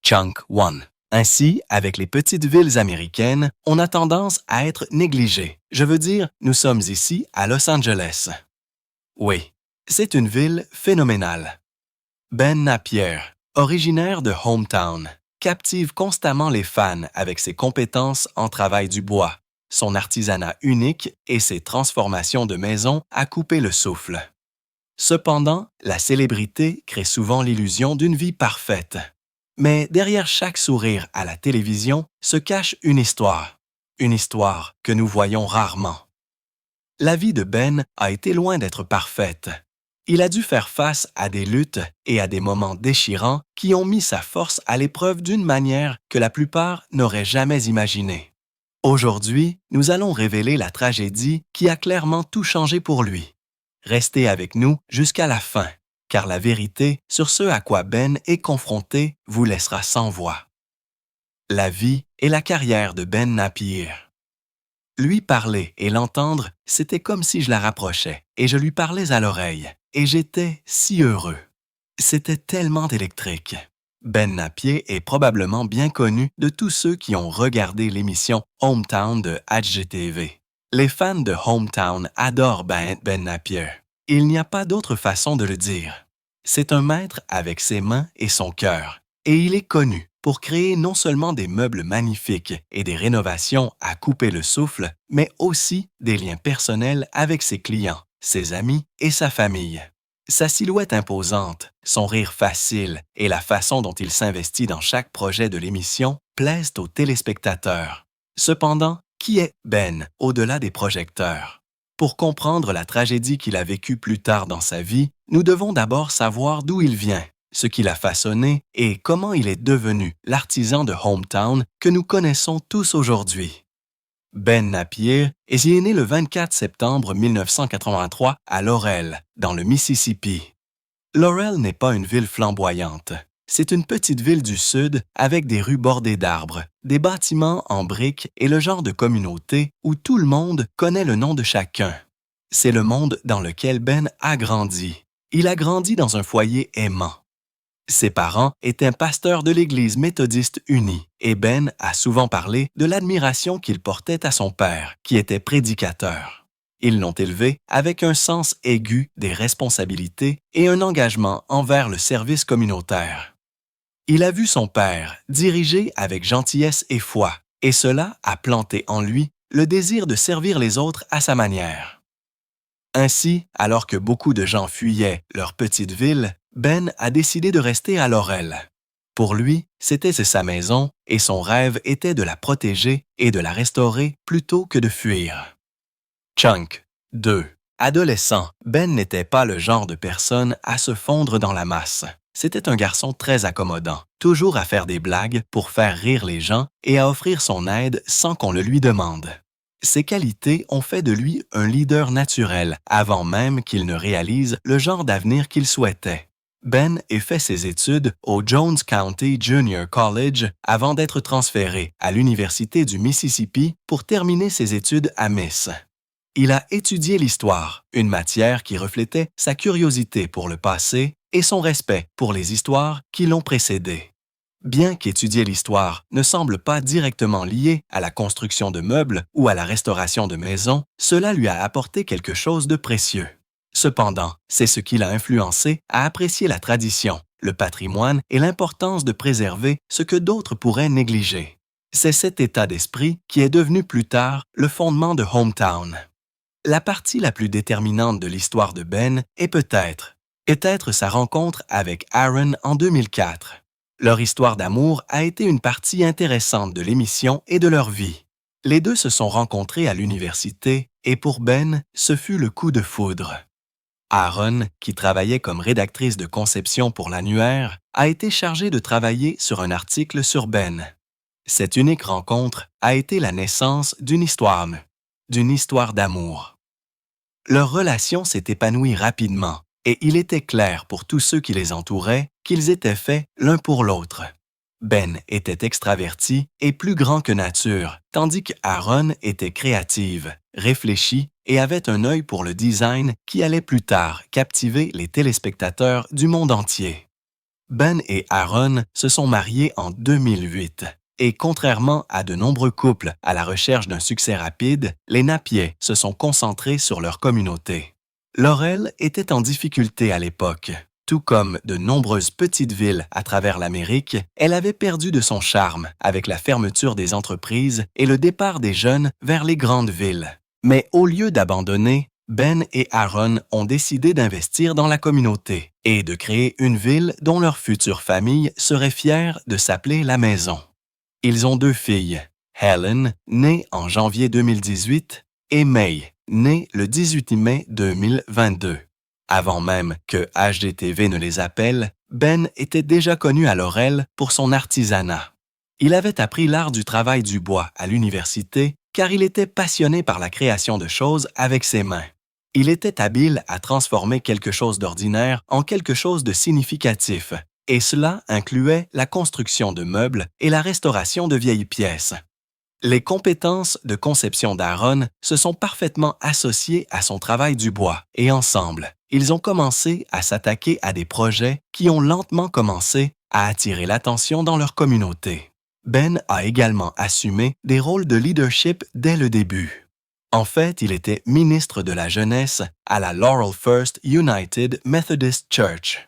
Chunk One. Ainsi, avec les petites villes américaines, on a tendance à être négligé. Je veux dire, nous sommes ici à Los Angeles. Oui, c'est une ville phénoménale. Ben Napier, originaire de Hometown, captive constamment les fans avec ses compétences en travail du bois, son artisanat unique et ses transformations de maison à couper le souffle. Cependant, la célébrité crée souvent l'illusion d'une vie parfaite. Mais derrière chaque sourire à la télévision se cache une histoire que nous voyons rarement. La vie de Ben a été loin d'être parfaite. Il a dû faire face à des luttes et à des moments déchirants qui ont mis sa force à l'épreuve d'une manière que la plupart n'auraient jamais imaginée. Aujourd'hui, nous allons révéler la tragédie qui a clairement tout changé pour lui. Restez avec nous jusqu'à la fin, car la vérité sur ce à quoi Ben est confronté vous laissera sans voix. La vie et la carrière de Ben Napier. Lui parler et l'entendre, c'était comme si je la rapprochais et je lui parlais à l'oreille, et j'étais si heureux. C'était tellement électrique. Ben Napier est probablement bien connu de tous ceux qui ont regardé l'émission Hometown de HGTV. Les fans de Hometown adorent Ben Napier. Il n'y a pas d'autre façon de le dire. C'est un maître avec ses mains et son cœur, et il est connu pour créer non seulement des meubles magnifiques et des rénovations à couper le souffle, mais aussi des liens personnels avec ses clients, ses amis et sa famille. Sa silhouette imposante, son rire facile et la façon dont il s'investit dans chaque projet de l'émission plaisent aux téléspectateurs. Cependant, qui est Ben au-delà des projecteurs? Pour comprendre la tragédie qu'il a vécue plus tard dans sa vie, nous devons d'abord savoir d'où il vient, ce qui l'a façonné et comment il est devenu l'artisan de Hometown que nous connaissons tous aujourd'hui. Ben Napier est né le 24 septembre 1983 à Laurel, dans le Mississippi. Laurel n'est pas une ville flamboyante. C'est une petite ville du Sud avec des rues bordées d'arbres, des bâtiments en briques et le genre de communauté où tout le monde connaît le nom de chacun. C'est le monde dans lequel Ben a grandi. Il a grandi dans un foyer aimant. Ses parents étaient pasteurs de l'Église méthodiste unie et Ben a souvent parlé de l'admiration qu'il portait à son père, qui était prédicateur. Ils l'ont élevé avec un sens aigu des responsabilités et un engagement envers le service communautaire. Il a vu son père diriger avec gentillesse et foi, et cela a planté en lui le désir de servir les autres à sa manière. Ainsi, alors que beaucoup de gens fuyaient leur petite ville, Ben a décidé de rester à Laurel. Pour lui, c'était sa maison et son rêve était de la protéger et de la restaurer plutôt que de fuir. Chunk 2. Adolescent, Ben n'était pas le genre de personne à se fondre dans la masse. C'était un garçon très accommodant, toujours à faire des blagues pour faire rire les gens et à offrir son aide sans qu'on le lui demande. Ses qualités ont fait de lui un leader naturel avant même qu'il ne réalise le genre d'avenir qu'il souhaitait. Ben a fait ses études au Jones County Junior College avant d'être transféré à l'Université du Mississippi pour terminer ses études à Miss. Il a étudié l'histoire, une matière qui reflétait sa curiosité pour le passé et son respect pour les histoires qui l'ont précédé. Bien qu'étudier l'histoire ne semble pas directement lié à la construction de meubles ou à la restauration de maisons, cela lui a apporté quelque chose de précieux. Cependant, c'est ce qui l'a influencé à apprécier la tradition, le patrimoine et l'importance de préserver ce que d'autres pourraient négliger. C'est cet état d'esprit qui est devenu plus tard le fondement de Hometown. La partie la plus déterminante de l'histoire de Ben est peut-être sa rencontre avec Aaron en 2004. Leur histoire d'amour a été une partie intéressante de l'émission et de leur vie. Les deux se sont rencontrés à l'université et pour Ben, ce fut le coup de foudre. Aaron, qui travaillait comme rédactrice de conception pour l'annuaire, a été chargée de travailler sur un article sur Ben. Cette unique rencontre a été la naissance d'une histoire d'amour. Leur relation s'est épanouie rapidement et il était clair pour tous ceux qui les entouraient qu'ils étaient faits l'un pour l'autre. Ben était extraverti et plus grand que nature, tandis qu'Aaron était créative, réfléchie et avait un œil pour le design qui allait plus tard captiver les téléspectateurs du monde entier. Ben et Aaron se sont mariés en 2008. Et contrairement à de nombreux couples à la recherche d'un succès rapide, les Napier se sont concentrés sur leur communauté. Laurel était en difficulté à l'époque. Tout comme de nombreuses petites villes à travers l'Amérique, elle avait perdu de son charme avec la fermeture des entreprises et le départ des jeunes vers les grandes villes. Mais au lieu d'abandonner, Ben et Aaron ont décidé d'investir dans la communauté et de créer une ville dont leur future famille serait fière de s'appeler la Maison. Ils ont 2 filles, Helen, née en janvier 2018, et May, née le 18 mai 2022. Avant même que HGTV ne les appelle, Ben était déjà connu à Laurel pour son artisanat. Il avait appris l'art du travail du bois à l'université car il était passionné par la création de choses avec ses mains. Il était habile à transformer quelque chose d'ordinaire en quelque chose de significatif, et cela incluait la construction de meubles et la restauration de vieilles pièces. Les compétences de conception d'Aaron se sont parfaitement associées à son travail du bois et ensemble, ils ont commencé à s'attaquer à des projets qui ont lentement commencé à attirer l'attention dans leur communauté. Ben a également assumé des rôles de leadership dès le début. En fait, il était ministre de la Jeunesse à la Laurel First United Methodist Church.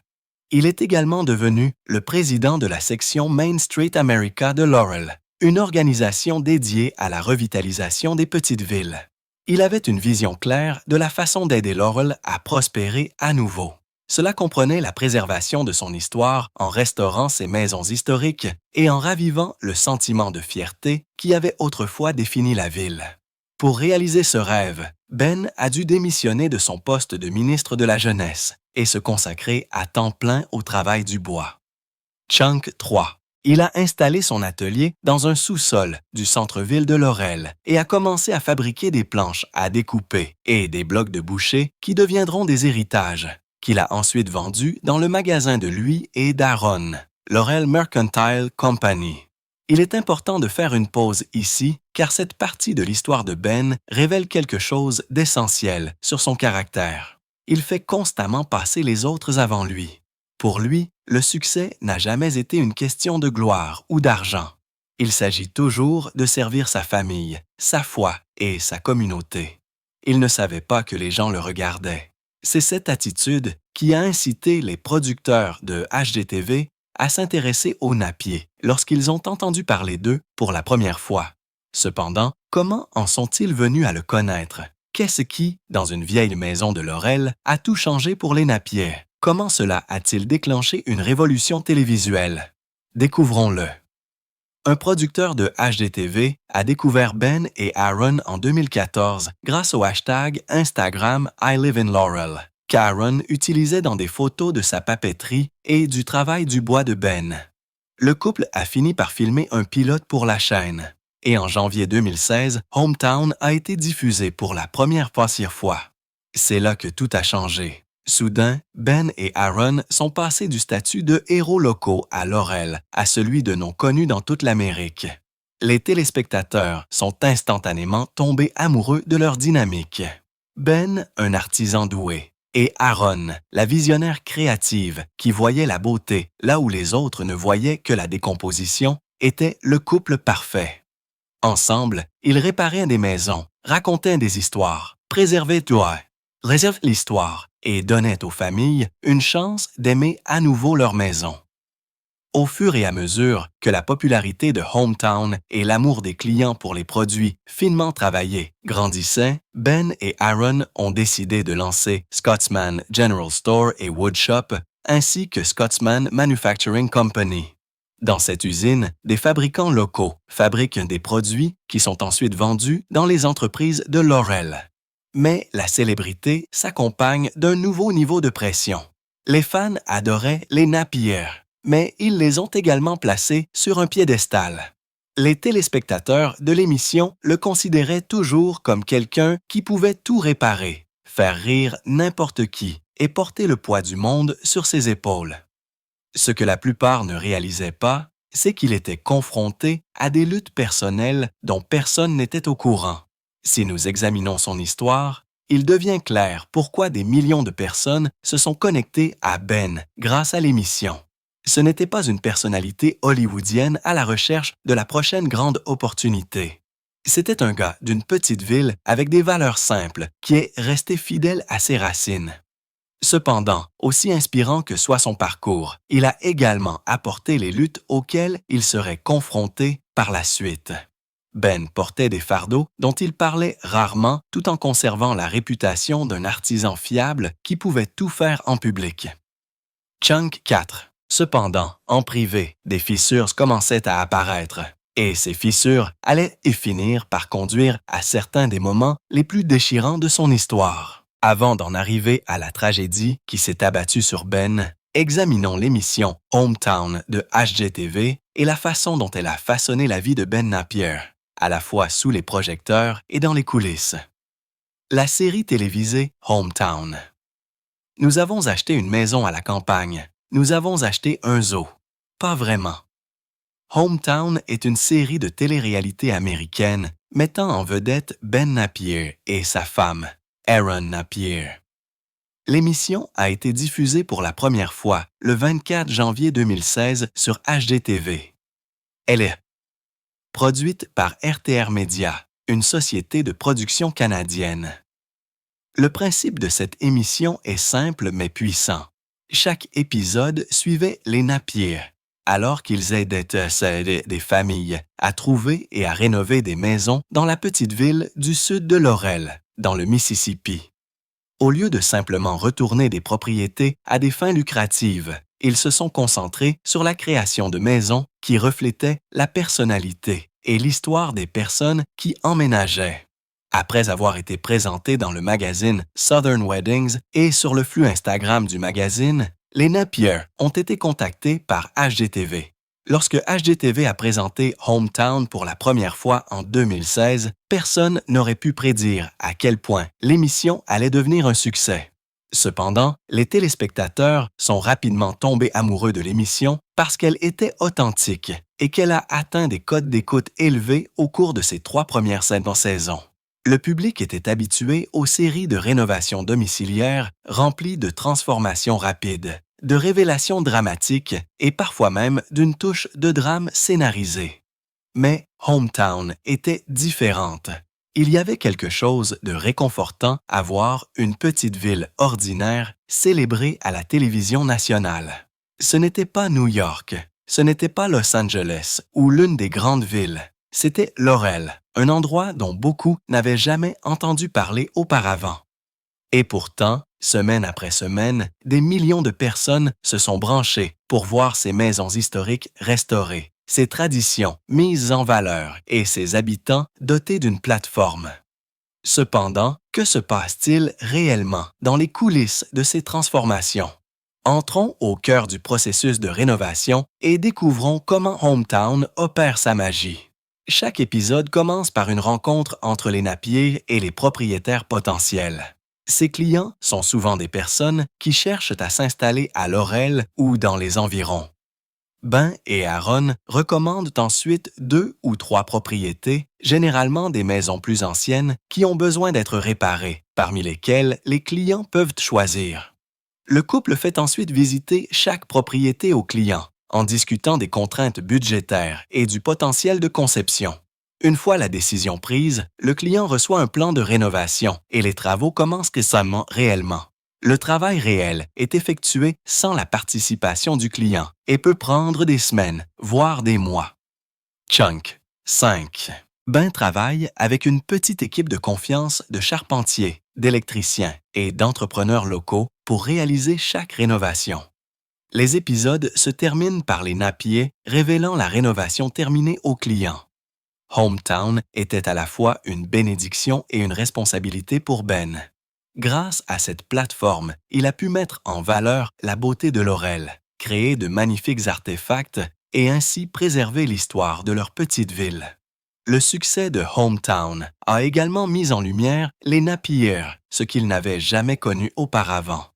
Il est également devenu le président de la section Main Street America de Laurel, une organisation dédiée à la revitalisation des petites villes. Il avait une vision claire de la façon d'aider Laurel à prospérer à nouveau. Cela comprenait la préservation de son histoire en restaurant ses maisons historiques et en ravivant le sentiment de fierté qui avait autrefois défini la ville. Pour réaliser ce rêve, Ben a dû démissionner de son poste de ministre de la Jeunesse et se consacrer à temps plein au travail du bois. Chunk 3. Il a installé son atelier dans un sous-sol du centre-ville de Laurel et a commencé à fabriquer des planches à découper et des blocs de boucher qui deviendront des héritages, qu'il a ensuite vendus dans le magasin de lui et d'Aaron, Laurel Mercantile Company. Il est important de faire une pause ici car cette partie de l'histoire de Ben révèle quelque chose d'essentiel sur son caractère. Il fait constamment passer les autres avant lui. Pour lui, le succès n'a jamais été une question de gloire ou d'argent. Il s'agit toujours de servir sa famille, sa foi et sa communauté. Il ne savait pas que les gens le regardaient. C'est cette attitude qui a incité les producteurs de HGTV à s'intéresser aux Napier lorsqu'ils ont entendu parler d'eux pour la première fois. Cependant, comment en sont-ils venus à le connaître? Qu'est-ce qui, dans une vieille maison de Laurel, a tout changé pour les Napier? Comment cela a-t-il déclenché une révolution télévisuelle? Découvrons-le. Un producteur de HGTV a découvert Ben et Aaron en 2014 grâce au hashtag Instagram #ILiveInLaurel, qu'Aaron utilisait dans des photos de sa papeterie et du travail du bois de Ben. Le couple a fini par filmer un pilote pour la chaîne. Et en janvier 2016, Hometown a été diffusé pour la première fois. C'est là que tout a changé. Soudain, Ben et Aaron sont passés du statut de héros locaux à Laurel à celui de noms connus dans toute l'Amérique. Les téléspectateurs sont instantanément tombés amoureux de leur dynamique. Ben, un artisan doué, et Aaron, la visionnaire créative qui voyait la beauté là où les autres ne voyaient que la décomposition, étaient le couple parfait. Ensemble, ils réparaient des maisons, racontaient des histoires, préservaient l'histoire et donnaient aux familles une chance d'aimer à nouveau leur maison. Au fur et à mesure que la popularité de Hometown et l'amour des clients pour les produits finement travaillés grandissaient, Ben et Aaron ont décidé de lancer Scotsman General Store et Woodshop ainsi que Scotsman Manufacturing Company. Dans cette usine, des fabricants locaux fabriquent des produits qui sont ensuite vendus dans les entreprises de Laurel. Mais la célébrité s'accompagne d'un nouveau niveau de pression. Les fans adoraient les Napier, mais ils les ont également placés sur un piédestal. Les téléspectateurs de l'émission le considéraient toujours comme quelqu'un qui pouvait tout réparer, faire rire n'importe qui et porter le poids du monde sur ses épaules. Ce que la plupart ne réalisaient pas, c'est qu'il était confronté à des luttes personnelles dont personne n'était au courant. Si nous examinons son histoire, il devient clair pourquoi des millions de personnes se sont connectées à Ben grâce à l'émission. Ce n'était pas une personnalité hollywoodienne à la recherche de la prochaine grande opportunité. C'était un gars d'une petite ville avec des valeurs simples qui est resté fidèle à ses racines. Cependant, aussi inspirant que soit son parcours, il a également apporté les luttes auxquelles il serait confronté par la suite. Ben portait des fardeaux dont il parlait rarement tout en conservant la réputation d'un artisan fiable qui pouvait tout faire en public. Chunk 4. Cependant, en privé, des fissures commençaient à apparaître, et ces fissures allaient y finir par conduire à certains des moments les plus déchirants de son histoire. Avant d'en arriver à la tragédie qui s'est abattue sur Ben, examinons l'émission Hometown de HGTV et la façon dont elle a façonné la vie de Ben Napier, à la fois sous les projecteurs et dans les coulisses. La série télévisée Hometown. Nous avons acheté une maison à la campagne. Nous avons acheté un zoo. Pas vraiment. Hometown est une série de télé-réalité américaine mettant en vedette Ben Napier et sa femme, Erin Napier. L'émission a été diffusée pour la première fois le 24 janvier 2016 sur HGTV. Elle est produite par RTR Media, une société de production canadienne. Le principe de cette émission est simple mais puissant. Chaque épisode suivait les Napier, alors qu'ils aidaient des familles à trouver et à rénover des maisons dans la petite ville du sud de Laurel, dans le Mississippi. Au lieu de simplement retourner des propriétés à des fins lucratives, ils se sont concentrés sur la création de maisons qui reflétaient la personnalité et l'histoire des personnes qui emménageaient. Après avoir été présentés dans le magazine Southern Weddings et sur le flux Instagram du magazine, les Napier ont été contactés par HGTV. Lorsque HGTV a présenté Hometown pour la première fois en 2016, personne n'aurait pu prédire à quel point l'émission allait devenir un succès. Cependant, les téléspectateurs sont rapidement tombés amoureux de l'émission parce qu'elle était authentique et qu'elle a atteint des codes d'écoute élevés au cours de ses 3 premières saisons. Le public était habitué aux séries de rénovation domiciliaire remplies de transformations rapides, de révélations dramatiques et parfois même d'une touche de drame scénarisé. Mais Hometown était différente. Il y avait quelque chose de réconfortant à voir une petite ville ordinaire célébrée à la télévision nationale. Ce n'était pas New York, ce n'était pas Los Angeles ou l'une des grandes villes. C'était Laurel, un endroit dont beaucoup n'avaient jamais entendu parler auparavant. Et pourtant, semaine après semaine, des millions de personnes se sont branchées pour voir ces maisons historiques restaurées, ces traditions mises en valeur et ces habitants dotés d'une plateforme. Cependant, que se passe-t-il réellement dans les coulisses de ces transformations? Entrons au cœur du processus de rénovation et découvrons comment Hometown opère sa magie. Chaque épisode commence par une rencontre entre les Napier et les propriétaires potentiels. Ces clients sont souvent des personnes qui cherchent à s'installer à Laurel ou dans les environs. Ben et Aaron recommandent ensuite 2 ou 3 propriétés, généralement des maisons plus anciennes, qui ont besoin d'être réparées, parmi lesquelles les clients peuvent choisir. Le couple fait ensuite visiter chaque propriété aux clients, en discutant des contraintes budgétaires et du potentiel de conception. Une fois la décision prise, le client reçoit un plan de rénovation et les travaux commencent réellement. Le travail réel est effectué sans la participation du client et peut prendre des semaines, voire des mois. Chunk 5. Ben travaille avec une petite équipe de confiance de charpentiers, d'électriciens et d'entrepreneurs locaux pour réaliser chaque rénovation. Les épisodes se terminent par les Napier révélant la rénovation terminée au client. Hometown était à la fois une bénédiction et une responsabilité pour Ben. Grâce à cette plateforme, il a pu mettre en valeur la beauté de Laurel, créer de magnifiques artefacts et ainsi préserver l'histoire de leur petite ville. Le succès de Hometown a également mis en lumière les Napier, ce qu'ils n'avaient jamais connu auparavant.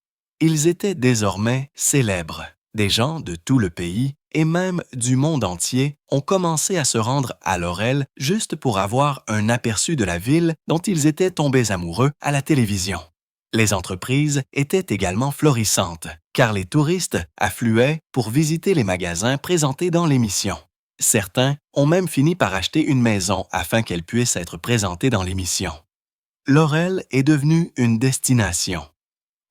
Ils étaient désormais célèbres. Des gens de tout le pays et même du monde entier ont commencé à se rendre à Laurel juste pour avoir un aperçu de la ville dont ils étaient tombés amoureux à la télévision. Les entreprises étaient également florissantes, car les touristes affluaient pour visiter les magasins présentés dans l'émission. Certains ont même fini par acheter une maison afin qu'elle puisse être présentée dans l'émission. Laurel est devenue une destination.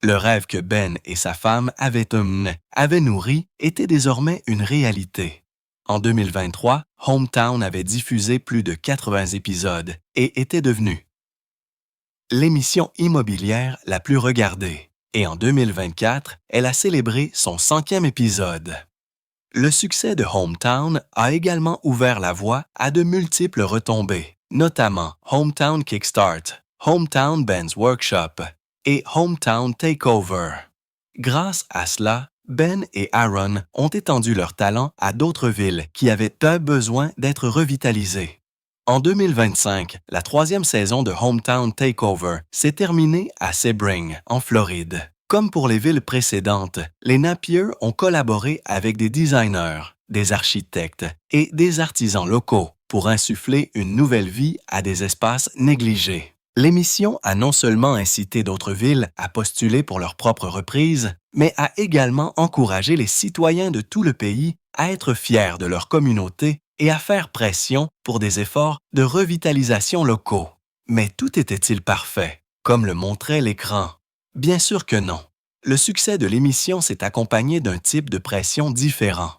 Le rêve que Ben et sa femme avaient nourri était désormais une réalité. En 2023, Hometown avait diffusé plus de 80 épisodes et était devenue l'émission immobilière la plus regardée. Et en 2024, elle a célébré son 100e épisode. Le succès de Hometown a également ouvert la voie à de multiples retombées, notamment Hometown Kickstart, Hometown Ben's Workshop et Hometown Takeover. Grâce à cela, Ben et Aaron ont étendu leur talent à d'autres villes qui avaient besoin d'être revitalisées. En 2025, la 3e saison de Hometown Takeover s'est terminée à Sebring, en Floride. Comme pour les villes précédentes, les Napier ont collaboré avec des designers, des architectes et des artisans locaux pour insuffler une nouvelle vie à des espaces négligés. L'émission a non seulement incité d'autres villes à postuler pour leur propre reprise, mais a également encouragé les citoyens de tout le pays à être fiers de leur communauté et à faire pression pour des efforts de revitalisation locaux. Mais tout était-il parfait, comme le montrait l'écran? Bien sûr que non. Le succès de l'émission s'est accompagné d'un type de pression différent.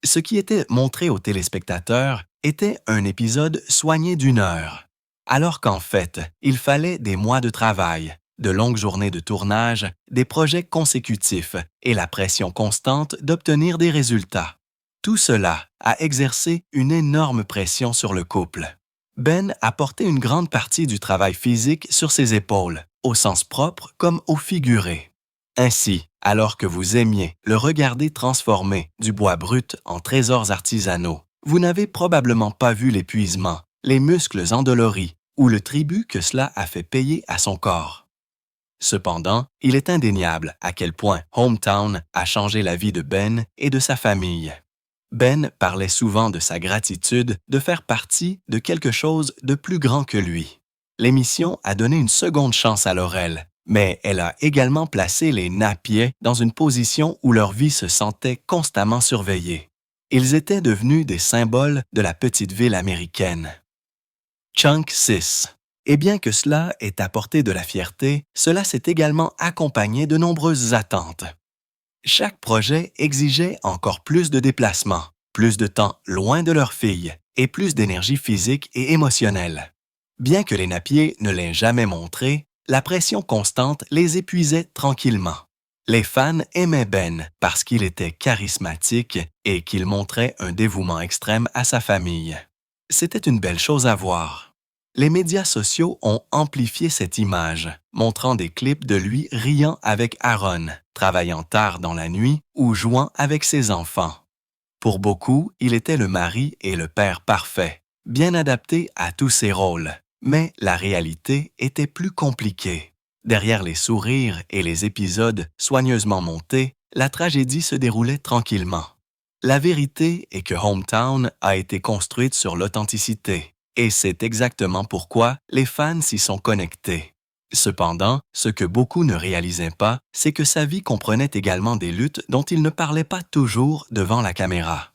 Ce qui était montré aux téléspectateurs était un épisode soigné d'1 heure, alors qu'en fait, il fallait des mois de travail, de longues journées de tournage, des projets consécutifs et la pression constante d'obtenir des résultats. Tout cela a exercé une énorme pression sur le couple. Ben a porté une grande partie du travail physique sur ses épaules, au sens propre comme au figuré. Ainsi, alors que vous aimiez le regarder transformer du bois brut en trésors artisanaux, vous n'avez probablement pas vu l'épuisement, les muscles endoloris ou le tribut que cela a fait payer à son corps. Cependant, il est indéniable à quel point Hometown a changé la vie de Ben et de sa famille. Ben parlait souvent de sa gratitude de faire partie de quelque chose de plus grand que lui. L'émission a donné une seconde chance à Laurel, mais elle a également placé les Napier dans une position où leur vie se sentait constamment surveillée. Ils étaient devenus des symboles de la petite ville américaine. Chunk 6. Et bien que cela ait apporté de la fierté, cela s'est également accompagné de nombreuses attentes. Chaque projet exigeait encore plus de déplacements, plus de temps loin de leur fille et plus d'énergie physique et émotionnelle. Bien que les Napier ne l'aient jamais montré, la pression constante les épuisait tranquillement. Les fans aimaient Ben parce qu'il était charismatique et qu'il montrait un dévouement extrême à sa famille. C'était une belle chose à voir. Les médias sociaux ont amplifié cette image, montrant des clips de lui riant avec Aaron, travaillant tard dans la nuit ou jouant avec ses enfants. Pour beaucoup, il était le mari et le père parfait, bien adapté à tous ses rôles. Mais la réalité était plus compliquée. Derrière les sourires et les épisodes soigneusement montés, la tragédie se déroulait tranquillement. La vérité est que Hometown a été construite sur l'authenticité, et c'est exactement pourquoi les fans s'y sont connectés. Cependant, ce que beaucoup ne réalisaient pas, c'est que sa vie comprenait également des luttes dont il ne parlait pas toujours devant la caméra.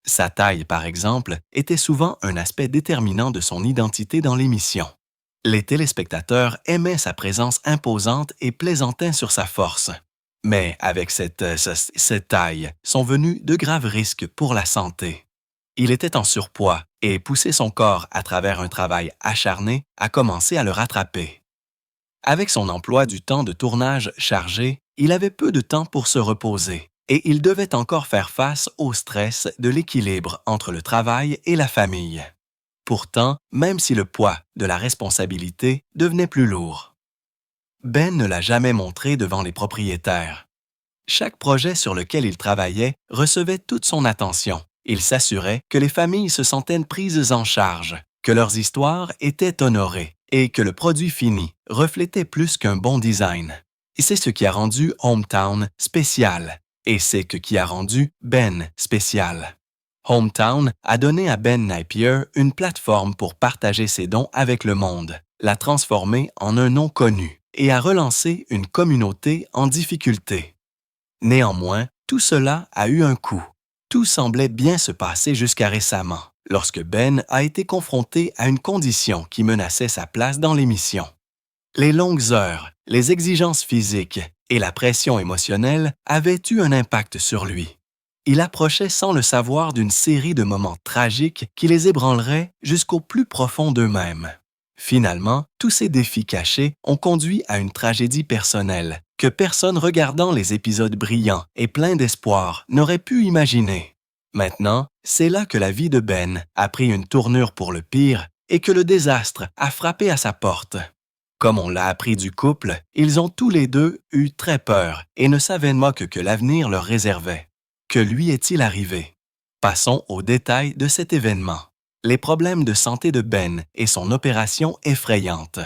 Sa taille, par exemple, était souvent un aspect déterminant de son identité dans l'émission. Les téléspectateurs aimaient sa présence imposante et plaisantaient sur sa force. Mais avec cette taille sont venus de graves risques pour la santé. Il était en surpoids et pousser son corps à travers un travail acharné a commencé à le rattraper. Avec son emploi du temps de tournage chargé, il avait peu de temps pour se reposer et il devait encore faire face au stress de l'équilibre entre le travail et la famille. Pourtant, même si le poids de la responsabilité devenait plus lourd, Ben ne l'a jamais montré devant les propriétaires. Chaque projet sur lequel il travaillait recevait toute son attention. Il s'assurait que les familles se sentaient prises en charge, que leurs histoires étaient honorées et que le produit fini reflétait plus qu'un bon design. Et c'est ce qui a rendu Hometown spécial. Et c'est ce qui a rendu Ben spécial. Hometown a donné à Ben Napier une plateforme pour partager ses dons avec le monde, la transformer en un nom connu, et à relancer une communauté en difficulté. Néanmoins, tout cela a eu un coût. Tout semblait bien se passer jusqu'à récemment, lorsque Ben a été confronté à une condition qui menaçait sa place dans l'émission. Les longues heures, les exigences physiques et la pression émotionnelle avaient eu un impact sur lui. Il approchait sans le savoir d'une série de moments tragiques qui les ébranleraient jusqu'au plus profond d'eux-mêmes. Finalement, tous ces défis cachés ont conduit à une tragédie personnelle que personne regardant les épisodes brillants et pleins d'espoir n'aurait pu imaginer. Maintenant, c'est là que la vie de Ben a pris une tournure pour le pire et que le désastre a frappé à sa porte. Comme on l'a appris du couple, ils ont tous les deux eu très peur et ne savaient pas que l'avenir leur réservait. Que lui est-il arrivé? Passons aux détails de cet événement. Les problèmes de santé de Ben et son opération effrayante.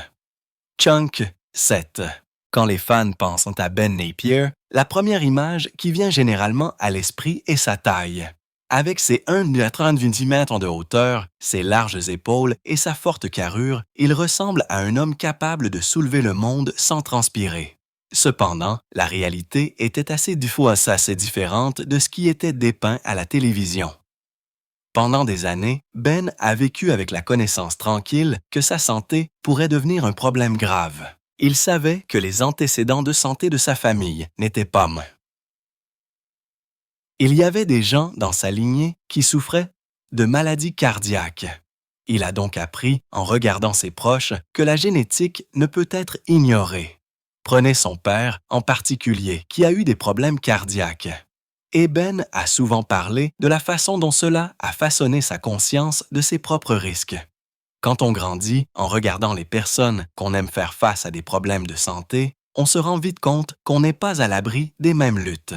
Chunk 7. Quand les fans pensent à Ben Napier, la première image qui vient généralement à l'esprit est sa taille. Avec ses 1,30 m de hauteur, ses larges épaules et sa forte carrure, il ressemble à un homme capable de soulever le monde sans transpirer. Cependant, la réalité était assez différente de ce qui était dépeint à la télévision. Pendant des années, Ben a vécu avec la connaissance tranquille que sa santé pourrait devenir un problème grave. Il savait que les antécédents de santé de sa famille n'étaient pas bons. Il y avait des gens dans sa lignée qui souffraient de maladies cardiaques. Il a donc appris, en regardant ses proches, que la génétique ne peut être ignorée. Prenez son père, en particulier, qui a eu des problèmes cardiaques. Et Ben a souvent parlé de la façon dont cela a façonné sa conscience de ses propres risques. Quand on grandit en regardant les personnes qu'on aime faire face à des problèmes de santé, on se rend vite compte qu'on n'est pas à l'abri des mêmes luttes.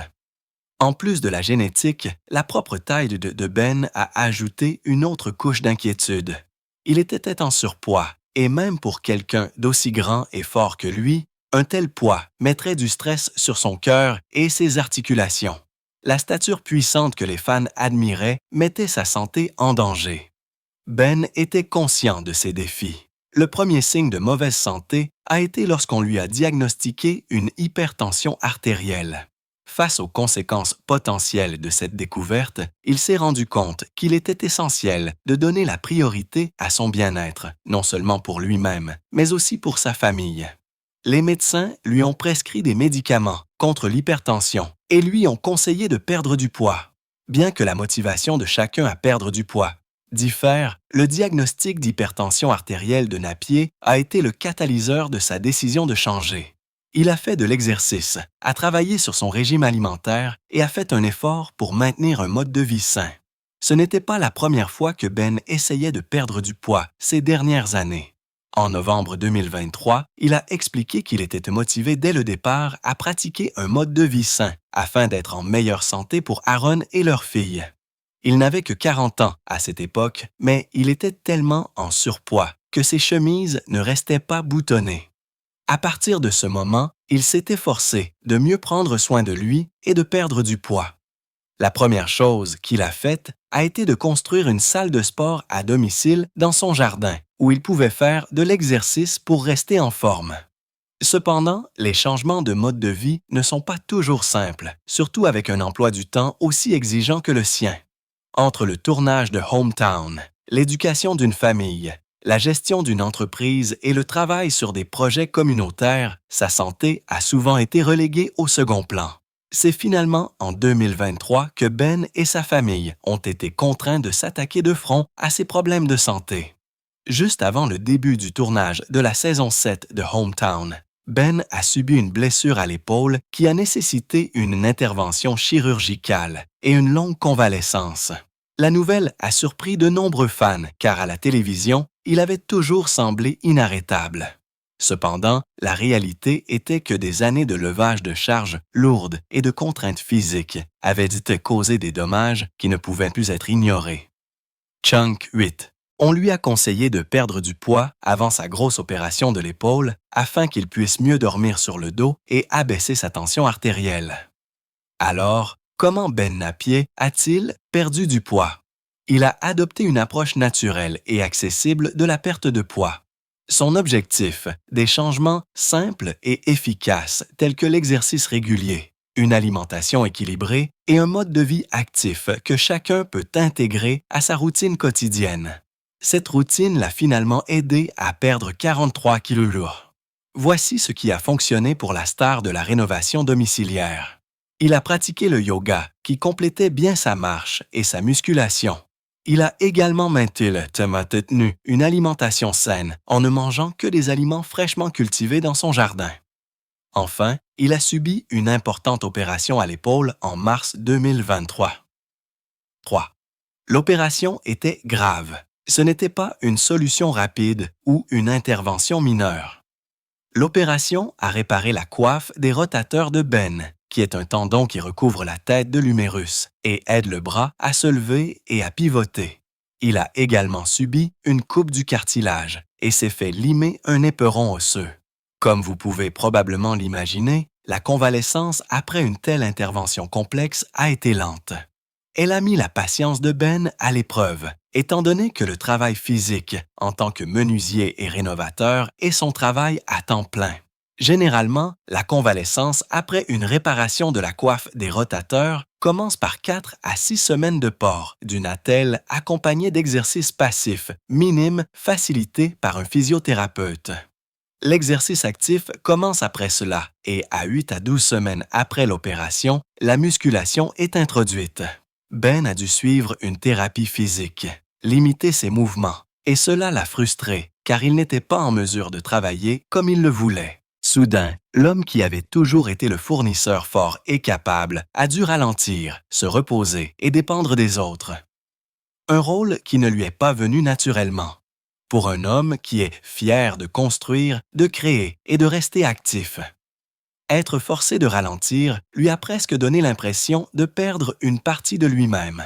En plus de la génétique, la propre taille de Ben a ajouté une autre couche d'inquiétude. Il était en surpoids, et même pour quelqu'un d'aussi grand et fort que lui, un tel poids mettrait du stress sur son cœur et ses articulations. La stature puissante que les fans admiraient mettait sa santé en danger. Ben était conscient de ces défis. Le premier signe de mauvaise santé a été lorsqu'on lui a diagnostiqué une hypertension artérielle. Face aux conséquences potentielles de cette découverte, il s'est rendu compte qu'il était essentiel de donner la priorité à son bien-être, non seulement pour lui-même, mais aussi pour sa famille. Les médecins lui ont prescrit des médicaments contre l'hypertension et lui ont conseillé de perdre du poids. Bien que la motivation de chacun à perdre du poids diffère, le diagnostic d'hypertension artérielle de Napier a été le catalyseur de sa décision de changer. Il a fait de l'exercice, a travaillé sur son régime alimentaire et a fait un effort pour maintenir un mode de vie sain. Ce n'était pas la première fois que Ben essayait de perdre du poids ces dernières années. En novembre 2023, il a expliqué qu'il était motivé dès le départ à pratiquer un mode de vie sain afin d'être en meilleure santé pour Aaron et leur fille. Il n'avait que 40 ans à cette époque, mais il était tellement en surpoids que ses chemises ne restaient pas boutonnées. À partir de ce moment, il s'est efforcé de mieux prendre soin de lui et de perdre du poids. La première chose qu'il a faite a été de construire une salle de sport à domicile dans son jardin, où il pouvait faire de l'exercice pour rester en forme. Cependant, les changements de mode de vie ne sont pas toujours simples, surtout avec un emploi du temps aussi exigeant que le sien. Entre le tournage de Hometown, l'éducation d'une famille, la gestion d'une entreprise et le travail sur des projets communautaires, sa santé a souvent été reléguée au second plan. C'est finalement en 2023 que Ben et sa famille ont été contraints de s'attaquer de front à ses problèmes de santé. Juste avant le début du tournage de la saison 7 de Hometown, Ben a subi une blessure à l'épaule qui a nécessité une intervention chirurgicale et une longue convalescence. La nouvelle a surpris de nombreux fans car à la télévision, il avait toujours semblé inarrêtable. Cependant, la réalité était que des années de levage de charges lourdes et de contraintes physiques avaient dû causer des dommages qui ne pouvaient plus être ignorés. Chunk 8. On lui a conseillé de perdre du poids avant sa grosse opération de l'épaule afin qu'il puisse mieux dormir sur le dos et abaisser sa tension artérielle. Alors, comment Ben Napier a-t-il perdu du poids? Il a adopté une approche naturelle et accessible de la perte de poids. Son objectif, des changements simples et efficaces tels que l'exercice régulier, une alimentation équilibrée et un mode de vie actif que chacun peut intégrer à sa routine quotidienne. Cette routine l'a finalement aidé à perdre 43 kilos. Voici ce qui a fonctionné pour la star de la rénovation domiciliaire. Il a pratiqué le yoga qui complétait bien sa marche et sa musculation. Il a également maintenu une alimentation saine en ne mangeant que des aliments fraîchement cultivés dans son jardin. Enfin, il a subi une importante opération à l'épaule en mars 2023. 3. L'opération était grave. Ce n'était pas une solution rapide ou une intervention mineure. L'opération a réparé la coiffe des rotateurs de Ben, qui est un tendon qui recouvre la tête de l'humérus et aide le bras à se lever et à pivoter. Il a également subi une coupe du cartilage et s'est fait limer un éperon osseux. Comme vous pouvez probablement l'imaginer, la convalescence après une telle intervention complexe a été lente. Elle a mis la patience de Ben à l'épreuve, étant donné que le travail physique en tant que menuisier et rénovateur est son travail à temps plein. Généralement, la convalescence après une réparation de la coiffe des rotateurs commence par 4 à 6 semaines de port d'une attelle accompagnée d'exercices passifs minimes facilités par un physiothérapeute. L'exercice actif commence après cela et à 8 à 12 semaines après l'opération, la musculation est introduite. Ben a dû suivre une thérapie physique, limiter ses mouvements, et cela l'a frustré car il n'était pas en mesure de travailler comme il le voulait. Soudain, l'homme qui avait toujours été le fournisseur fort et capable a dû ralentir, se reposer et dépendre des autres. Un rôle qui ne lui est pas venu naturellement. Pour un homme qui est fier de construire, de créer et de rester actif. Être forcé de ralentir lui a presque donné l'impression de perdre une partie de lui-même.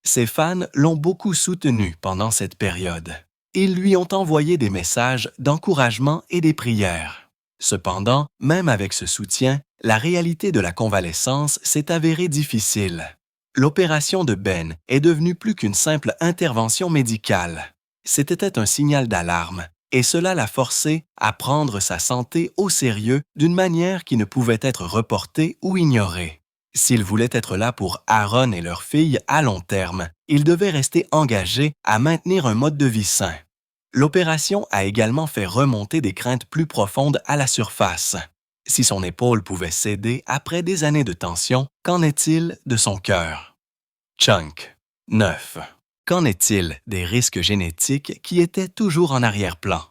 Ses fans l'ont beaucoup soutenu pendant cette période. Ils lui ont envoyé des messages d'encouragement et des prières. Cependant, même avec ce soutien, la réalité de la convalescence s'est avérée difficile. L'opération de Ben est devenue plus qu'une simple intervention médicale. C'était un signal d'alarme, et cela l'a forcé à prendre sa santé au sérieux d'une manière qui ne pouvait être reportée ou ignorée. S'il voulait être là pour Aaron et leur fille à long terme, il devait rester engagé à maintenir un mode de vie sain. L'opération a également fait remonter des craintes plus profondes à la surface. Si son épaule pouvait céder après des années de tension, qu'en est-il de son cœur? Chunk. 9. Qu'en est-il des risques génétiques qui étaient toujours en arrière-plan?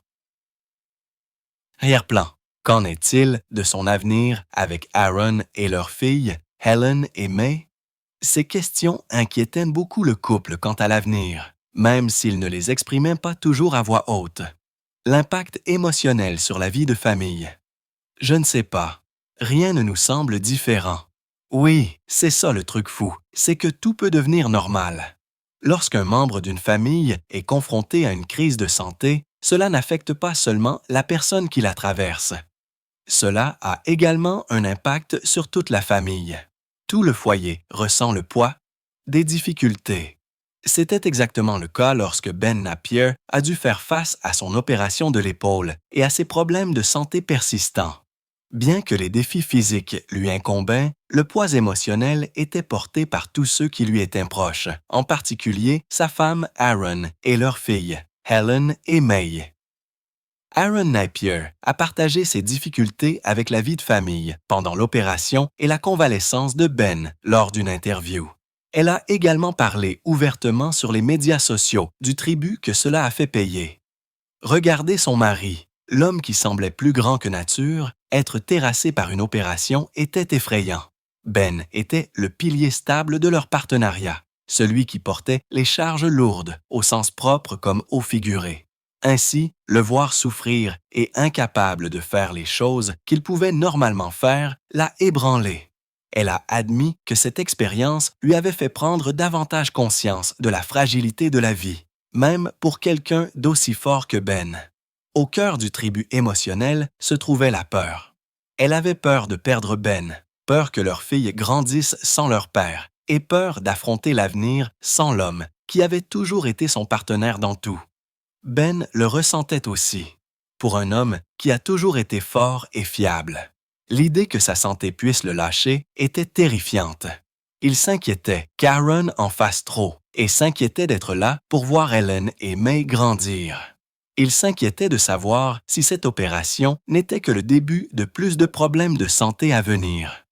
Arrière-plan. Qu'en est-il de son avenir avec Aaron et leur fille, Helen et May? Ces questions inquiétaient beaucoup le couple quant à l'avenir, même s'ils ne les exprimaient pas toujours à voix haute. L'impact émotionnel sur la vie de famille. Je ne sais pas. Rien ne nous semble différent. Oui, c'est ça le truc fou, c'est que tout peut devenir normal. Lorsqu'un membre d'une famille est confronté à une crise de santé, cela n'affecte pas seulement la personne qui la traverse. Cela a également un impact sur toute la famille. Tout le foyer ressent le poids des difficultés. C'était exactement le cas lorsque Ben Napier a dû faire face à son opération de l'épaule et à ses problèmes de santé persistants. Bien que les défis physiques lui incombaient, le poids émotionnel était porté par tous ceux qui lui étaient proches, en particulier sa femme Aaron et leur filles, Helen et May. Aaron Napier a partagé ses difficultés avec la vie de famille pendant l'opération et la convalescence de Ben lors d'une interview. Elle a également parlé ouvertement sur les médias sociaux du tribut que cela a fait payer. Regardez son mari, l'homme qui semblait plus grand que nature, être terrassé par une opération était effrayant. Ben était le pilier stable de leur partenariat, celui qui portait les charges lourdes, au sens propre comme au figuré. Ainsi, le voir souffrir et incapable de faire les choses qu'il pouvait normalement faire l'a ébranlé. Elle a admis que cette expérience lui avait fait prendre davantage conscience de la fragilité de la vie, même pour quelqu'un d'aussi fort que Ben. Au cœur du tribut émotionnel se trouvait la peur. Elle avait peur de perdre Ben, peur que leurs filles grandissent sans leur père et peur d'affronter l'avenir sans l'homme qui avait toujours été son partenaire dans tout. Ben le ressentait aussi. pour un homme qui a toujours été fort et fiable. L'idée que sa santé puisse le lâcher était terrifiante. Il s'inquiétait qu'Aaron en fasse trop et s'inquiétait d'être là pour voir Ellen et May grandir. Il s'inquiétait de savoir si cette opération n'était que le début de plus de problèmes de santé à venir.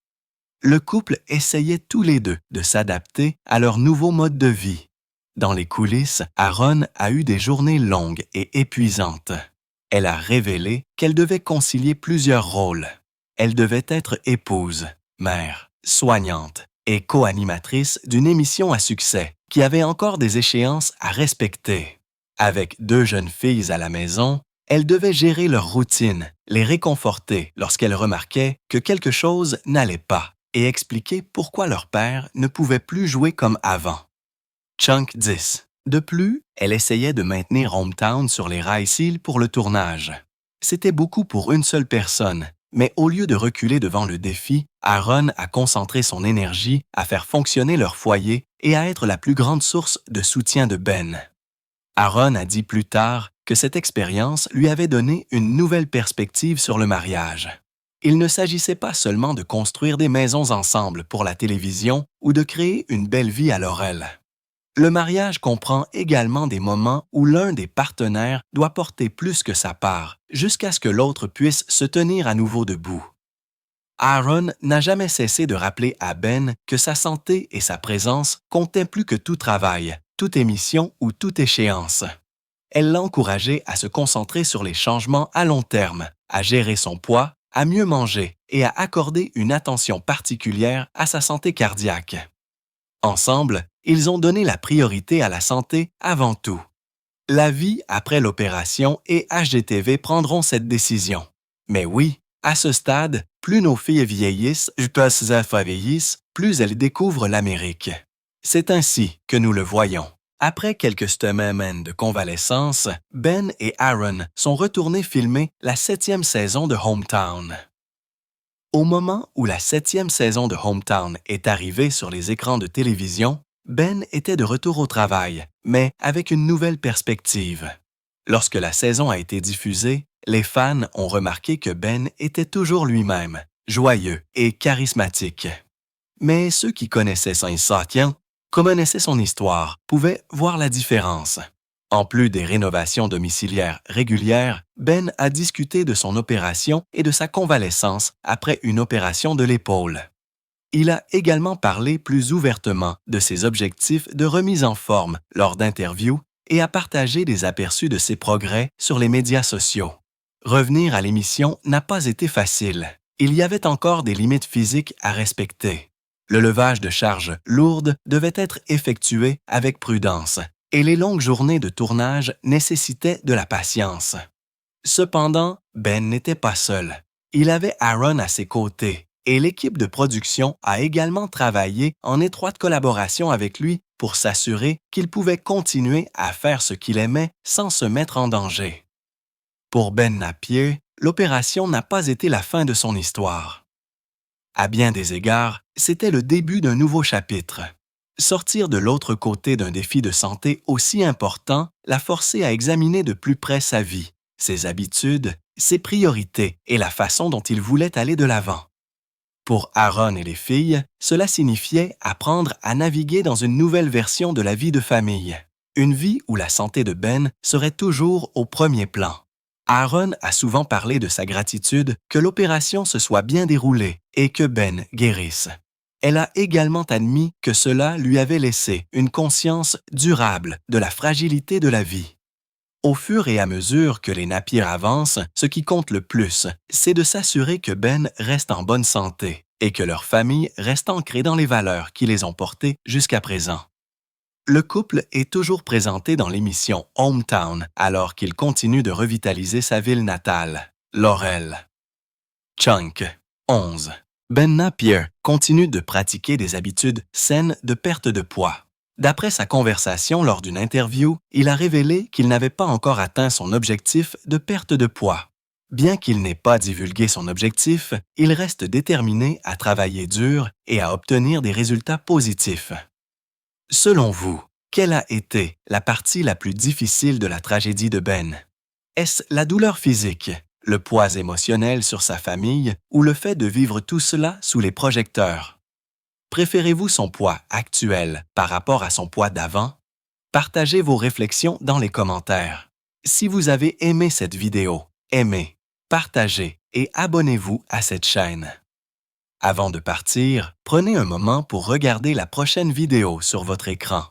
Le couple essayait tous les deux de s'adapter à leur nouveau mode de vie. Dans les coulisses, Aaron a eu des journées longues et épuisantes. Elle a révélé qu'elle devait concilier plusieurs rôles. Elle devait être épouse, mère, soignante et co-animatrice d'une émission à succès qui avait encore des échéances à respecter. Avec 2 jeunes filles à la maison, elle devait gérer leur routine, les réconforter lorsqu'elle remarquait que quelque chose n'allait pas et expliquer pourquoi leur père ne pouvait plus jouer comme avant. Chunk 10. De plus, elle essayait de maintenir Hometown sur les rails pour le tournage. C'était beaucoup pour une seule personne, mais au lieu de reculer devant le défi, Aaron a concentré son énergie à faire fonctionner leur foyer et à être la plus grande source de soutien de Ben. Aaron a dit plus tard que cette expérience lui avait donné une nouvelle perspective sur le mariage. Il ne s'agissait pas seulement de construire des maisons ensemble pour la télévision ou de créer une belle vie à Laurel. Le mariage comprend également des moments où l'un des partenaires doit porter plus que sa part, jusqu'à ce que l'autre puisse se tenir à nouveau debout. Aaron n'a jamais cessé de rappeler à Ben que sa santé et sa présence comptaient plus que tout travail, toute émission ou toute échéance. Elle l'a encouragé à se concentrer sur les changements à long terme, à gérer son poids, à mieux manger et à accorder une attention particulière à sa santé cardiaque. Ensemble, ils ont donné la priorité à la santé avant tout. La vie après l'opération et HGTV prendront cette décision. Mais oui, à ce stade, plus nos filles vieillissent, plus elles découvrent l'Amérique. C'est ainsi que nous le voyons. Après quelques semaines de convalescence, Ben et Aaron sont retournés filmer la 7e saison de Hometown. Au moment où la 7e saison de Hometown est arrivée sur les écrans de télévision, Ben était de retour au travail, mais avec une nouvelle perspective. Lorsque la saison a été diffusée, les fans ont remarqué que Ben était toujours lui-même, joyeux et charismatique. Mais ceux qui connaissaient connaissaient son histoire, pouvaient voir la différence. En plus des rénovations domiciliaires régulières, Ben a discuté de son opération et de sa convalescence après une opération de l'épaule. Il a également parlé plus ouvertement de ses objectifs de remise en forme lors d'interviews et a partagé des aperçus de ses progrès sur les médias sociaux. Revenir à l'émission n'a pas été facile. Il y avait encore des limites physiques à respecter. Le levage de charges lourdes devait être effectué avec prudence et les longues journées de tournage nécessitaient de la patience. Cependant, Ben n'était pas seul. Il avait Aaron à ses côtés et l'équipe de production a également travaillé en étroite collaboration avec lui pour s'assurer qu'il pouvait continuer à faire ce qu'il aimait sans se mettre en danger. Pour Ben Napier, l'opération n'a pas été la fin de son histoire. À bien des égards, c'était le début d'un nouveau chapitre. Sortir de l'autre côté d'un défi de santé aussi important l'a forcé à examiner de plus près sa vie, ses habitudes, ses priorités et la façon dont il voulait aller de l'avant. Pour Aaron et les filles, cela signifiait apprendre à naviguer dans une nouvelle version de la vie de famille, une vie où la santé de Ben serait toujours au premier plan. Aaron a souvent parlé de sa gratitude que l'opération se soit bien déroulée et que Ben guérisse. Elle a également admis que cela lui avait laissé une conscience durable de la fragilité de la vie. Au fur et à mesure que les Napier avancent, ce qui compte le plus, c'est de s'assurer que Ben reste en bonne santé et que leur famille reste ancrée dans les valeurs qui les ont portés jusqu'à présent. Le couple est toujours présenté dans l'émission Hometown alors qu'il continue de revitaliser sa ville natale, Laurel. Chunk, 11. Ben Napier continue de pratiquer des habitudes saines de perte de poids. D'après sa conversation lors d'une interview, il a révélé qu'il n'avait pas encore atteint son objectif de perte de poids. Bien qu'il n'ait pas divulgué son objectif, il reste déterminé à travailler dur et à obtenir des résultats positifs. Selon vous, quelle a été la partie la plus difficile de la tragédie de Ben? Est-ce la douleur physique, le poids émotionnel sur sa famille ou le fait de vivre tout cela sous les projecteurs? Préférez-vous son poids actuel par rapport à son poids d'avant? Partagez vos réflexions dans les commentaires. Si vous avez aimé cette vidéo, aimez, partagez et abonnez-vous à cette chaîne. Avant de partir, prenez un moment pour regarder la prochaine vidéo sur votre écran.